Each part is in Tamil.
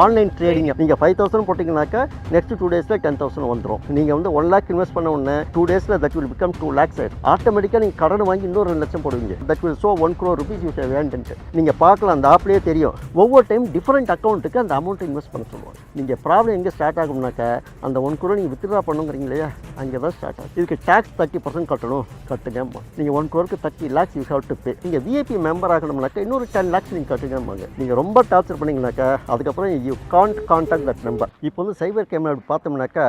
ஆன்லைன் ட்ரேடிங் நீங்கள் 5000 போட்டிங்கனாக்கா நெக்ஸ்ட் 2 டேஸில் 10,000 வந்துடும். நீங்கள் வந்து 1 lakh இன்வெஸ்ட் பண்ண உடனே 2 டேஸில் தட் வில் பிகம் 2 lakhs ஆயிடும். ஆட்டோமேட்டிக்காக நீங்கள் கடன் வாங்கி இன்னொரு 2 லட்சம் போடுவீங்க. That will show 1 crore rupees you have earned. நீங்கள் பார்க்கலாம், அந்த ஆப்லேயே தெரியும். ஒவ்வொரு டைம் டிஃப்ரெண்ட் அக்கௌண்ட்டுக்கு அந்த அமௌண்ட்டை இன்வெஸ்ட் பண்ண சொல்லுவாங்க. நீங்கள் ப்ராப்ளம் எங்கே ஸ்டார்ட் ஆகும்னாக்கா அந்த 1 crore நீங்கள் வித்ட்ரா பண்ணுங்கிறீங்க இல்லையா, அங்கே தான் ஸ்டார்ட் ஆகும். இதுக்கு டேக்ஸ் 30% கட்டணும், கட்டுங்க. நீங்கள் 1 crore 30 lakhs you have to pay. நீங்கள் விஐபி மெம்பர் ஆகணும்னாக்கா இன்னொரு 10 lakhs நீங்கள் கட்டுங்க. நீங்கள் ரொம்ப டார்ச்சர் பண்ணிங்கனாக்கா அதுக்கப்புறம் you can't contact that number. இப்போ வந்து சைபர் கேமரா பார்த்தோம்னாக்கா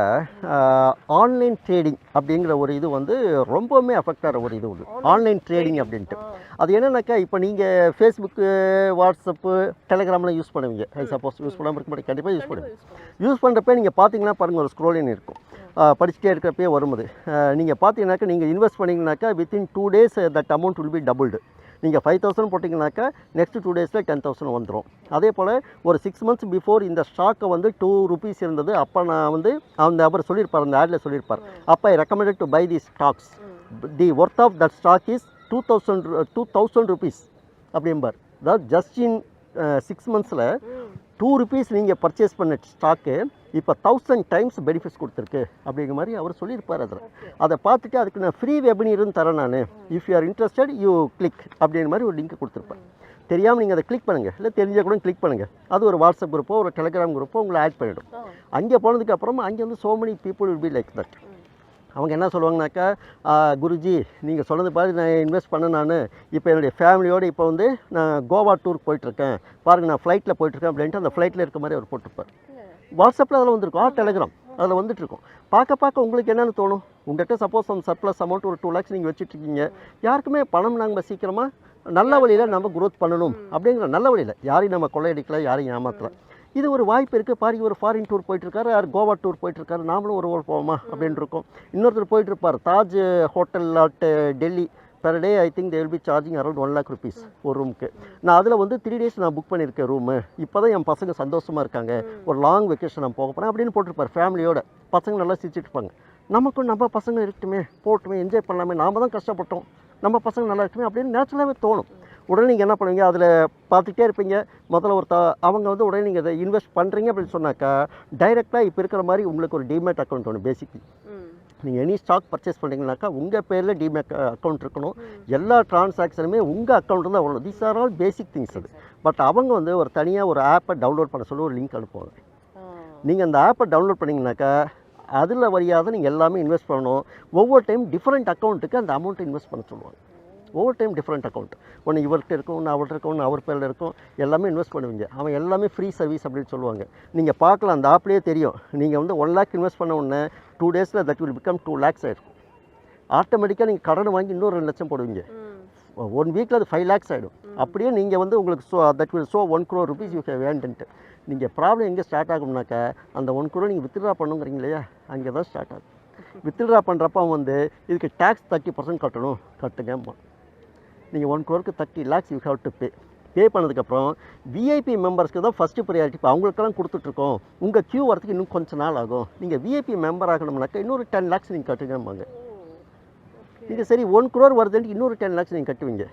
ஆன்லைன் ட்ரேடிங் அப்படிங்கிற ஒரு இது வந்து ரொம்பவுமே அஃபெக்ட் ஆகிற ஒரு இது ஆன்லைன் ட்ரேடிங் அப்படின்ட்டு. அது என்னன்னாக்கா இப்போ நீங்கள் ஃபேஸ்புக்கு, வாட்ஸ்அப்பு, டெலிகிராம்லாம் யூஸ் பண்ணுவீங்க. சப்போஸ் யூஸ் பண்ணாமல் இருக்க மாட்டேங்க, கண்டிப்பாக யூஸ் பண்ணுவீங்க. யூஸ் பண்ணுறப்ப நீங்கள் பார்த்தீங்கன்னா பாருங்கள், ஒரு ஸ்க்ரோலிங் இருக்கும். படிச்சுட்டே இருக்கிறப்பே வரும்போது நீங்கள் பார்த்தீங்கன்னாக்கா நீங்கள் இன்வெஸ்ட் பண்ணிங்கனாக்கா within 2 days that amount will be doubled. நீங்கள் 5000 போட்டிங்கனாக்கா நெக்ஸ்ட் 2 டேஸில் 10,000 வந்துடும். அதே போல் ஒரு 6 months பிஃபோர் இந்த ஸ்டாக்கை வந்து 2 rupees இருந்தது. அப்போ நான் வந்து அந்த அவர் சொல்லியிருப்பார், அந்த ஆடில் சொல்லியிருப்பார், அப்போ I recommended to buy the stocks. The worth of that stock is 2,000 rupees அப்படிம்பார். அதாவது ஜஸ்ட் இன் 6 monthsல 2 rupees நீங்கள் பர்ச்சேஸ் பண்ண ஸ்டாக்கு இப்போ 1000 times பெனிஃபிட்ஸ் கொடுத்துருக்கு அப்படிங்கிற மாதிரி அவர் சொல்லியிருப்பார். அதை பார்த்துட்டு அதுக்கு நான் ஃப்ரீ வெபினியரும் தரேன் நான். If you are interested you click அப்படிங்கிற மாதிரி ஒரு லிங்க் கொடுத்துருப்பேன். தெரியாமல் நீங்கள் அதை கிளிக் பண்ணுங்கள், இல்லை தெரிஞ்சால் கூட கிளிக் பண்ணுங்கள். அது ஒரு வாட்ஸ்அப் குரூப்போ ஒரு டெலிகிராம் குரூப்போ உங்களை ஆட் பண்ணிவிடும். அங்கே போனதுக்கப்புறமா அங்கே வந்து so many people will be like that. அவங்க என்ன சொல்லுவாங்கனாக்கா, குருஜி நீங்கள் சொன்னது பாரு, நான் இன்வெஸ்ட் பண்ண நான் இப்போ என்னுடைய ஃபேமிலியோடு இப்போ வந்து நான் கோவா டூர் போயிட்டுருக்கேன் பாருங்கள், நான் ஃப்ளைட்டில் போயிட்டுருக்கேன் அப்படின்ட்டு அந்த ஃப்ளைட்டில் இருக்க மாதிரி அவர் போட்டிருப்பார். வாட்ஸ்அப்பில் அதில் வந்துருக்கும், டெலிகிராம் அதில் வந்துட்டுருக்கும். பார்க்க உங்களுக்கு என்னென்னு தோணும், உங்கள்கிட்ட சப்போஸ் அந்த சர்ப்ளஸ் அமௌண்ட் ஒரு 2 lakhs நீங்கள் வச்சுட்ருக்கீங்க. யாருக்குமே பணம் நாங்கள் சீக்கிரமாக நல்ல வழியில் நம்ம குரோத் பண்ணணும் அப்படிங்கிற நல்ல வழியில் யாரையும் நம்ம கொள்ளையடிக்கல, யாரையும் ஏமாற்றலாம். இது ஒரு வாய்ப்பு இருக்குது. பாருங்க, ஒரு ஃபாரின் டூர் போயிட்டுருக்காரு, யார் கோவா டூர் போயிட்டுருக்காரு, நாமளும் ஒரு ஊர் போவோமா அப்படின்னு இருக்கோம். இன்னொருத்தர் போயிட்டுருப்பார் Taj hotel at Delhi. Per day I think they will be charging around 1 lakh rupees ஒரு ரூமுக்கு. நான் அதில் வந்து 3 days நான் புக் பண்ணியிருக்கேன் ரூமு. இப்போ தான் என் பசங்க சந்தோஷமாக இருக்காங்க, ஒரு லாங் வெக்கேஷன் நான் போக போகிறேன் அப்படின்னு போட்டிருப்பார். ஃபேமிலியோட பசங்க நல்லா சிரிச்சிட்டு இருப்பாங்க. நமக்கும் நம்ம பசங்க இருக்கட்டுமே, போட்டுமே, என்ஜாய் பண்ணலாமே, நாம் தான் கஷ்டப்பட்டோம், நம்ம பசங்க நல்லா இருக்குமே அப்படின்னு நேச்சுரலாகவே தோணும். உடனே நீங்கள் என்ன பண்ணுவீங்க, அதில் பார்த்துட்டே இருப்பீங்க. முதல்ல அவங்க வந்து உடனே நீங்கள் இதை இன்வெஸ்ட் பண்ணுறீங்க அப்படின்னு சொன்னாக்கா டைரெக்டாக இப்போ இருக்கிற மாதிரி உங்களுக்கு ஒரு டிமேட் அக்கௌண்ட் ஒன்று. பேசிக்லி நீங்கள் எனி ஸ்டாக் பர்ச்சேஸ் பண்ணுறீங்கனாக்கா உங்கள் பேரில் டிமேட் அக்கௌண்ட் இருக்கணும். எல்லா டிரான்சாக்ஷனுமே உங்கள் அக்கௌண்ட்டில் தான் வரணும். These are all basic things. அது பட் அவங்க வந்து ஒரு தனியாக ஒரு ஆப்பை டவுன்லோட் பண்ண சொல்லி ஒரு லிங்க் அனுப்புவாங்க. நீங்கள் அந்த ஆப்பை டவுன்லோட் பண்ணிங்கனாக்கா அதில் வழியாக நீங்கள் எல்லாமே இன்வெஸ்ட் பண்ணணும். ஒவ்வொரு டைம் டிஃப்ரெண்ட் அக்கௌண்ட்டுக்கு அந்த அமௌண்ட்டை இன்வெஸ்ட் பண்ண சொல்லுவாங்க. ஒவ்வொரு டைம் டிஃப்ரெண்ட் அக்கௌண்ட், ஒன்று இவர்கிட்ட இருக்கும், ஒன்று அவர்கிட்ட இருக்கும், ஒன்று அவர் பேரில் இருக்கும், எல்லாமே இன்வெஸ்ட் பண்ணுவீங்க. அவன் எல்லாமே ஃப்ரீ சர்வீஸ் அப்படின்னு சொல்லுவாங்க. நீங்கள் பார்க்கலாம், அந்த ஆப்லேயே தெரியும். நீங்கள் வந்து 1 lakh இன்வெஸ்ட் பண்ண உடனே 2 daysல தட் வில் பிகம் 2 lakhs ஆகிடும். ஆட்டோமேட்டிக்காக நீங்கள் கடன் வாங்கி இன்னொரு 2 லட்சம் போடுவீங்க. 1 weekல அது 5 lakhs ஆகிடும். அப்படியே நீங்கள் வந்து உங்களுக்கு that will show 1 crore rupees you have earned. நீங்கள் ப்ராப்ளம் எங்கே ஸ்டார்ட் ஆகும்னாக்கா அந்த 1 crore நீங்கள் வித்ட்ரா பண்ணுங்கிறீங்க இல்லையா, அங்கே தான் ஸ்டார்ட் ஆகும். வித்ட்ரா பண்ணுறப்ப வந்து இதுக்கு டேக்ஸ் 30% கட்டணும், கட்டுங்க. நீங்கள் 1 crore 30 lakhs you have to பே பண்ணதுக்கப்புறம் விஐபி மெம்பர்ஸ்க்கு தான் ஃபஸ்ட்டு ப்ரையாரிட்டி. இப்போ அவங்களுக்கெல்லாம் கொடுத்துட்ருக்கோம். உங்கள் க்யூ வரதுக்கு இன்னும் கொஞ்சம் நாள் ஆகும். நீங்கள் விஐபி மெம்பர் ஆகணும்னாக்கா இன்னொரு 10 lakhs நீங்கள் கட்டுங்கம்பாங்க. நீங்கள் சரி 1 crore வருதுன்ட்டு இன்னொரு 10 lakhs நீங்கள் கட்டுவீங்க.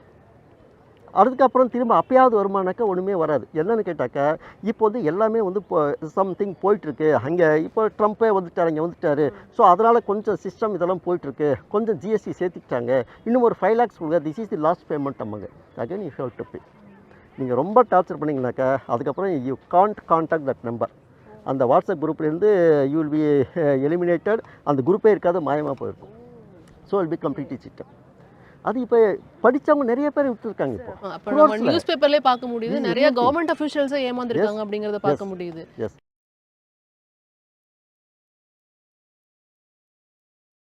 அதுக்கப்புறம் திரும்ப அப்பயாவது வருமானாக்கா ஒன்றுமே வராது. என்னென்னு கேட்டாக்கா இப்போ வந்து எல்லாமே வந்து இப்போ சம்திங் போயிட்டுருக்கு. அங்கே இப்போ ட்ரம்ப்பே வந்துட்டார், இங்கே வந்துட்டார். ஸோ அதனால் கொஞ்சம் சிஸ்டம் இதெல்லாம் போயிட்டுருக்கு. கொஞ்சம் ஜிஎஸ்டி சேர்த்துக்கிட்டாங்க, இன்னும் ஒரு 5 lakhs கொடுங்க, this is the last payment அம்மாங்க. Again you have to pay. நீங்கள் ரொம்ப டார்ச்சர் பண்ணிங்கனாக்கா அதுக்கப்புறம் you can't contact that number. அந்த வாட்ஸ்அப் குரூப்லேருந்து யூ வில் பி எலிமினேட்டட். அந்த குரூப்பே இருக்காது, மாயமாக போயிருக்கும். So will be completely system. அது இப்போ படித்தவங்க நிறைய பேர் விட்டுருக்காங்க. இப்போ நம்ம நியூஸ் பேப்பர்லேயே பார்க்க முடியுது, நிறைய கவர்மெண்ட் அஃபிஷியல்ஸை ஏமாந்துருக்காங்க அப்படிங்கிறத பார்க்க முடியுது. எஸ்.